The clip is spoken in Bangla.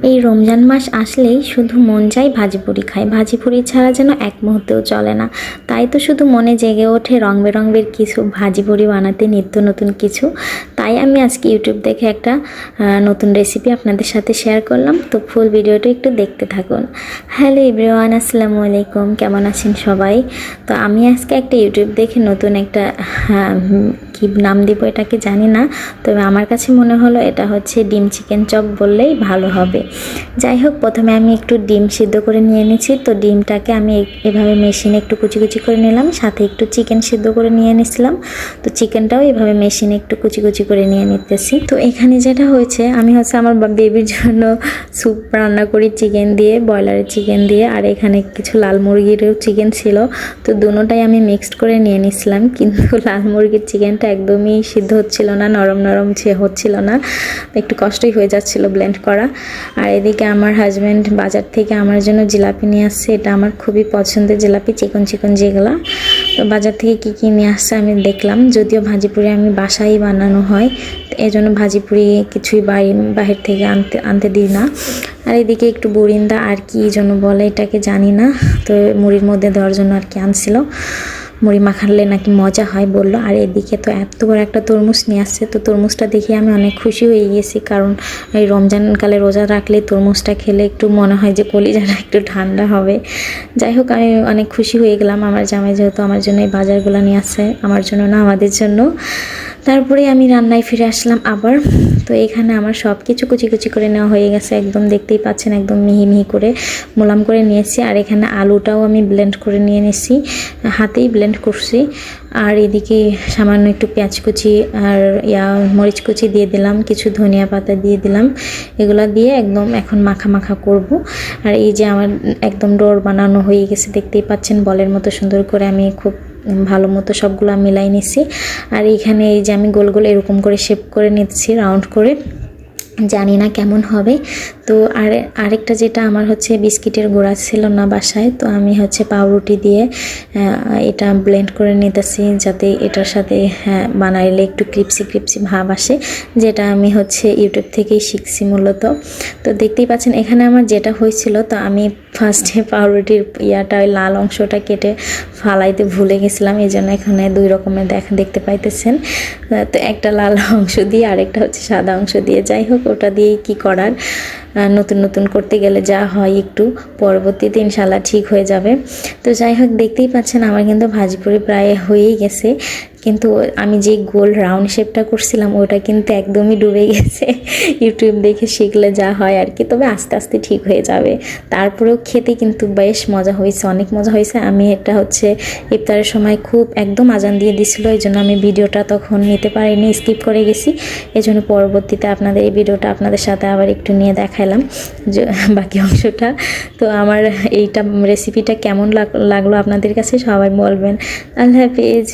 এই রমজান মাস আসলেই শুধু মন চাই ভাজিপুরি খাই, ভাজিপুরি ছাড়া যেন এক মুহূর্তেও চলে না। তাই তো শুধু মনে জেগে ওঠে রং বেরঙের কিছু ভাজিপুরি বানাতে, নিত্য নতুন কিছু। তাই আমি আজকে ইউটিউব দেখে একটা নতুন রেসিপি আপনাদের সাথে শেয়ার করলাম। তো ফুল ভিডিওটা একটু দেখতে থাকুন। হ্যালো এভরিওয়ান, আসসালামু আলাইকুম, কেমন আছেন সবাই? তো আমি আজকে একটা ইউটিউব দেখে নতুন একটা কি নাম দিব এটাকে জানি না, তবে আমার কাছে মনে হলো এটা হচ্ছে ডিম চিকেন চপ বললেই ভালো হবে। যাই হোক, প্রথমে আমি একটু ডিম সিদ্ধ করে নিয়ে নিয়েছি। তো ডিমটাকে আমি এভাবে মেশিনে একটু কুচি কুচি করে নিলাম, সাথে একটু চিকেন সিদ্ধ করে নিয়ে নিয়েছিলাম। তো চিকেনটাও এভাবে মেশিনে একটু কুচি কুচি করে নিয়ে নিতেছি। তো এখানে যেটা হয়েছে, আমি হচ্ছে আমার বেবির জন্য স্যুপ রান্না করি চিকেন দিয়ে, ব্রয়লারের চিকেন দিয়ে, আর এখানে কিছু লাল মুরগিরও চিকেন ছিল। তো দুটোটাই আমি মিক্সড করে নিয়ে নিয়েছিলাম, কিন্তু লাল মুরগির চিকেনটা একদমই সিদ্ধ হচ্ছিল না, নরম নরম হচ্ছিল না, একটু কষ্টই হয়ে যাচ্ছিল ব্লেন্ড করা। আর এদিকে আমার হাজব্যান্ড বাজার থেকে আমার জন্য জিলাপি নিয়ে আসছে। এটা আমার খুবই পছন্দের জিলাপি, চিকন চিকন যেগুলো। তো বাজার থেকে কী কী নিয়ে আসছে আমি দেখলাম। যদিও ভাজিপুরি আমি বাসায় বানানো হয়, এই জন্য ভাজিপুরি কিছুই বাহির থেকে আনতে দিই না। আর এদিকে একটু বরিন্দা আর কি জন্য বলে এটাকে জানি না, তো মুড়ির মধ্যে দেওয়ার জন্য আর কি আনছিল। মুড়ি মাখালে নাকি মজা হয় বললো। আর এদিকে তো এত বড় একটা তরমুজ নিয়ে আসছে। তো তরমুজটা দেখে আমি অনেক খুশি হয়ে গেছি, কারণ এই রমজানকালে রোজা রাখলে তরমুজটা খেলে একটু মনে হয় যে কলিজাটা একটু ঠান্ডা হবে। যাই হোক, আমি অনেক খুশি হয়ে গেলাম। আমার জামাই যেহেতু আমার জন্য এই বাজারগুলো নিয়ে আসছে, আমার জন্য না আমাদের জন্য। তারপরে আমি রান্নায় ফিরে আসলাম আবার। তো এখানে আমার সব কিছু কুচি কুচি করে নেওয়া হয়ে গেছে, একদম দেখতেই পাচ্ছেন একদম মিহি মিহি করে মোলাম করে নিয়েছি। আর এখানে আলুটাও আমি ব্লেন্ড করে নিয়ে নিয়েছি, হাতেই ব্লেন্ড করছি। আর এদিকে সামান্য একটু পেঁয়াজ কুচি আর মরিচ কুচি দিয়ে দিলাম, কিছু ধনিয়া পাতা দিয়ে দিলাম। এগুলো দিয়ে একদম এখন মাখা মাখা করব। আর এই যে আমার একদম ডোর বানানো হয়ে গেছে, দেখতেই পাচ্ছেন বলের মতো সুন্দর করে আমি খুব ভালো মতো সবগুলো মিলাই নিছি। আর এইখানে এই যে আমি গোল গোল এরকম করে শেপ করে নিচ্ছি, রাউন্ড করে, জানি না কেমন হবে। তো আরেকটা যেটা আমার হচ্ছে বিস্কিটের গুঁড়া ছিল না বাসায়, তো আমি হচ্ছে পাউরুটি দিয়ে এটা ব্লেন্ড করে নিতেছি, যাতে এটার সাথে বানাইলে একটু ক্রিপসি ক্রিপসি ভাব আসে, যেটা আমি হচ্ছে ইউটিউব থেকেই শিখছি মূলত। তো দেখতেই পাচ্ছেন এখানে আমার যেটা হয়েছিল, তো আমি ফার্স্টে পাউরুটির লাল অংশটা কেটে ফালাইতে ভুলে গেছিলাম, এই জন্য এখানে দুই রকমের দেখতে পাইতেছেন। তো একটা লাল অংশ দিয়ে আরেকটা হচ্ছে সাদা অংশ দিয়ে। যাই হোক, ওটা দিয়েই কি করার, নতুন নতুন করতে গেলে যা হয় একটু, পরবর্তীতে ইনশাল্লাহ ঠিক হয়ে যাবে। তো যাই হোক, দেখতেই পাচ্ছেন আমার কিন্তু ভাজিপুরি প্রায় হয়েই গেছে, কিন্তু আমি যে গোল রাউন্ড শেপটা করছিলাম ওটা কিন্তু একদমই ডুবে গেছে। ইউটিউব দেখে শিখলে যা হয় আর কি, তবে আস্তে আস্তে ঠিক হয়ে যাবে। তারপরেও খেতে কিন্তু বেশ মজা হয়েছে, অনেক মজা হয়েছে। আমি এটা হচ্ছে ইফতারের সময় খুব একদম আজান দিয়ে দিছিল, এই জন্য আমি ভিডিওটা তখন নিতে পারিনি, স্কিপ করে গেছি। এই জন্য পরবর্তীতে আপনাদের এই ভিডিওটা আপনাদের সাথে আবার একটু নিয়ে দেখাইলাম বাকি অংশটা। তো আমার এইটা রেসিপিটা কেমন লাগলো আপনাদের কাছে সবাই বলবেন। আল্লাহ হাফেজ।